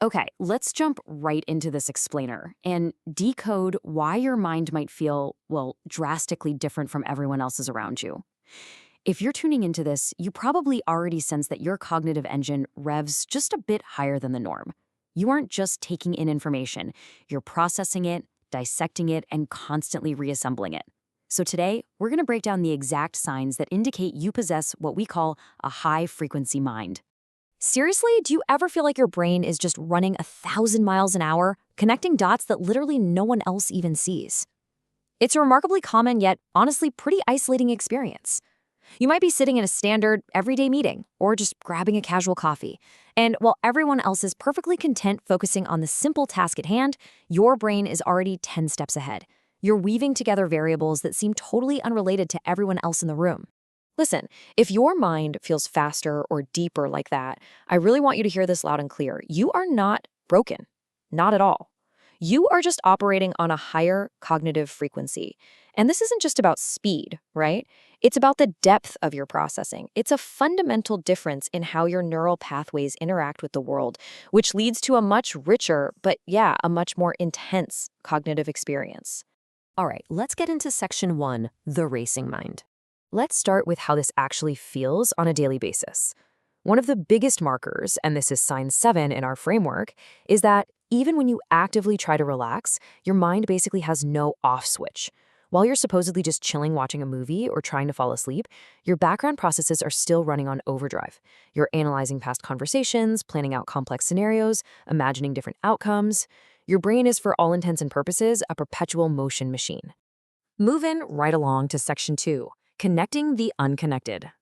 Okay, let's jump right into this explainer and decode why your mind might feel, well, drastically different from everyone else's around you. If you're tuning into this, you probably already sense that your cognitive engine revs just a bit higher than the norm. You aren't just taking in information, you're processing it, dissecting it, and constantly reassembling it. So today, we're going to break down the exact signs that indicate you possess what we call a high-frequency mind. Seriously, do you ever feel like your brain is just running 1,000 miles an hour, connecting dots that literally no one else even sees? It's a remarkably common yet honestly pretty isolating experience. You might be sitting in a standard, everyday meeting, or just grabbing a casual coffee. And while everyone else is perfectly content focusing on the simple task at hand, your brain is already 10 steps ahead. You're weaving together variables that seem totally unrelated to everyone else in the room. Listen, if your mind feels faster or deeper like that, I really want you to hear this loud and clear. You are not broken. Not at all. You are just operating on a higher cognitive frequency. And this isn't just about speed, right? It's about the depth of your processing. It's a fundamental difference in how your neural pathways interact with the world, which leads to a much richer, but yeah, a much more intense cognitive experience. All right, let's get into section 1, the racing mind. Let's start with how this actually feels on a daily basis. One of the biggest markers, and this is sign 7 in our framework, is that even when you actively try to relax, your mind basically has no off switch. While you're supposedly just chilling watching a movie or trying to fall asleep, your background processes are still running on overdrive. You're analyzing past conversations, planning out complex scenarios, imagining different outcomes. Your brain is, for all intents and purposes, a perpetual motion machine. Moving right along to section 2. Connecting the unconnected.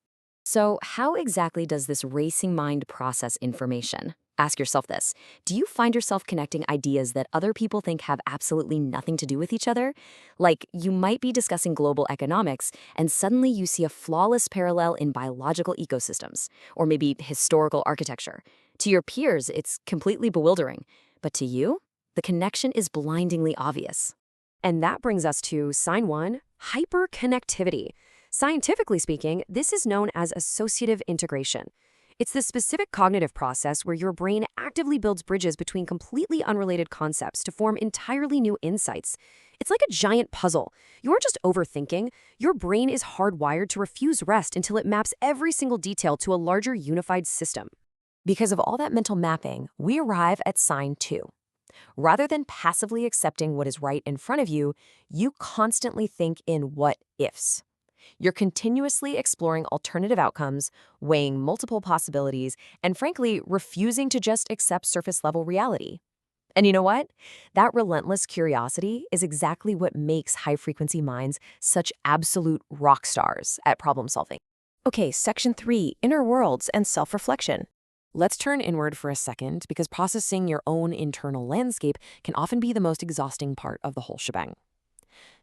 So, how exactly does this racing mind process information? Ask yourself this. Do you find yourself connecting ideas that other people think have absolutely nothing to do with each other? Like, you might be discussing global economics, and suddenly you see a flawless parallel in biological ecosystems, or maybe historical architecture. To your peers, it's completely bewildering. But to you, the connection is blindingly obvious. And that brings us to sign 1, hyperconnectivity. Scientifically speaking, this is known as associative integration. It's the specific cognitive process where your brain actively builds bridges between completely unrelated concepts to form entirely new insights. It's like a giant puzzle. You aren't just overthinking. Your brain is hardwired to refuse rest until it maps every single detail to a larger unified system. Because of all that mental mapping, we arrive at sign 2. Rather than passively accepting what is right in front of you, you constantly think in what-ifs. You're continuously exploring alternative outcomes, weighing multiple possibilities, and frankly, refusing to just accept surface-level reality. And you know what? That relentless curiosity is exactly what makes high-frequency minds such absolute rock stars at problem-solving. Okay, section 3, inner worlds and self-reflection. Let's turn inward for a second because processing your own internal landscape can often be the most exhausting part of the whole shebang.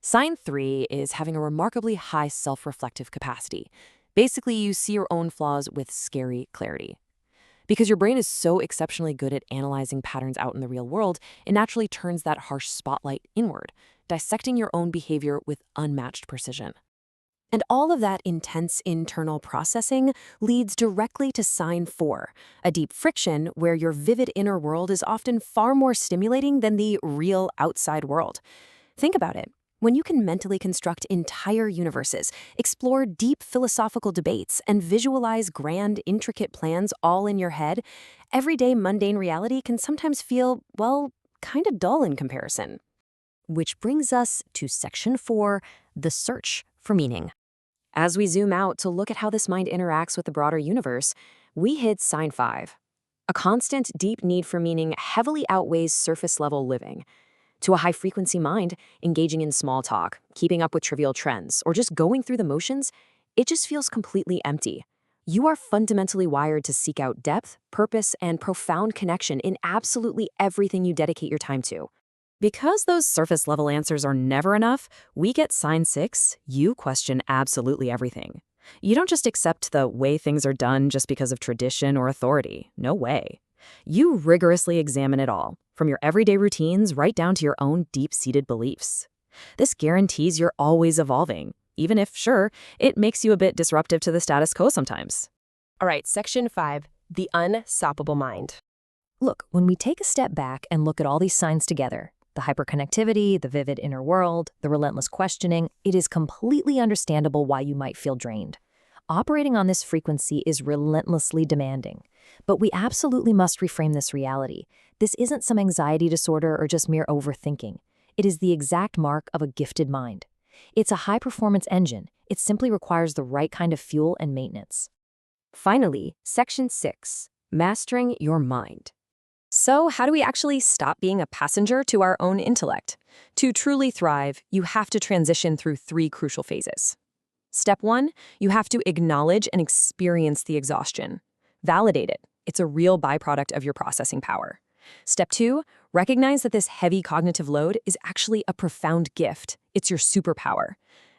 Sign 3 is having a remarkably high self-reflective capacity. Basically, you see your own flaws with scary clarity. Because your brain is so exceptionally good at analyzing patterns out in the real world, it naturally turns that harsh spotlight inward, dissecting your own behavior with unmatched precision. And all of that intense internal processing leads directly to sign 4, a deep friction where your vivid inner world is often far more stimulating than the real outside world. Think about it. When you can mentally construct entire universes, explore deep philosophical debates, and visualize grand, intricate plans all in your head, everyday mundane reality can sometimes feel, well, kind of dull in comparison. Which brings us to section 4, the search for meaning. As we zoom out to look at how this mind interacts with the broader universe, we hit sign 5. A constant, deep need for meaning heavily outweighs surface-level living. To a high-frequency mind, engaging in small talk, keeping up with trivial trends, or just going through the motions, it just feels completely empty. You are fundamentally wired to seek out depth, purpose, and profound connection in absolutely everything you dedicate your time to. Because those surface-level answers are never enough, we get sign 6, you question absolutely everything. You don't just accept the way things are done just because of tradition or authority. No way. You rigorously examine it all, from your everyday routines right down to your own deep-seated beliefs. This guarantees you're always evolving, even if, sure, it makes you a bit disruptive to the status quo sometimes. All right, section 5, the unstoppable mind. Look, when we take a step back and look at all these signs together, the hyperconnectivity, the vivid inner world, the relentless questioning, it is completely understandable why you might feel drained. Operating on this frequency is relentlessly demanding. But we absolutely must reframe this reality. This isn't some anxiety disorder or just mere overthinking. It is the exact mark of a gifted mind. It's a high-performance engine. It simply requires the right kind of fuel and maintenance. Finally, Section 6, Mastering Your Mind. So, how do we actually stop being a passenger to our own intellect? To truly thrive, you have to transition through 3 crucial phases. Step 1, you have to acknowledge and experience the exhaustion. Validate it. It's a real byproduct of your processing power. Step 2, recognize that this heavy cognitive load is actually a profound gift. It's your superpower.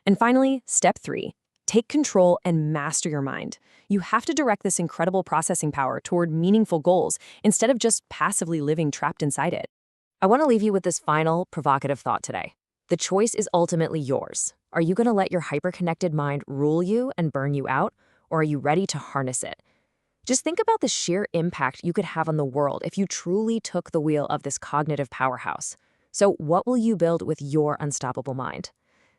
And finally, Step 3, take control and master your mind. You have to direct this incredible processing power toward meaningful goals instead of just passively living trapped inside it. I want to leave you with this final, provocative thought today. The choice is ultimately yours. Are you going to let your hyperconnected mind rule you and burn you out, or are you ready to harness it? Just think about the sheer impact you could have on the world if you truly took the wheel of this cognitive powerhouse. So what will you build with your unstoppable mind?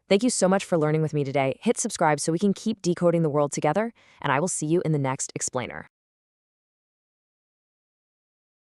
Thank you so much for learning with me today. Hit subscribe so we can keep decoding the world together, and I will see you in the next explainer.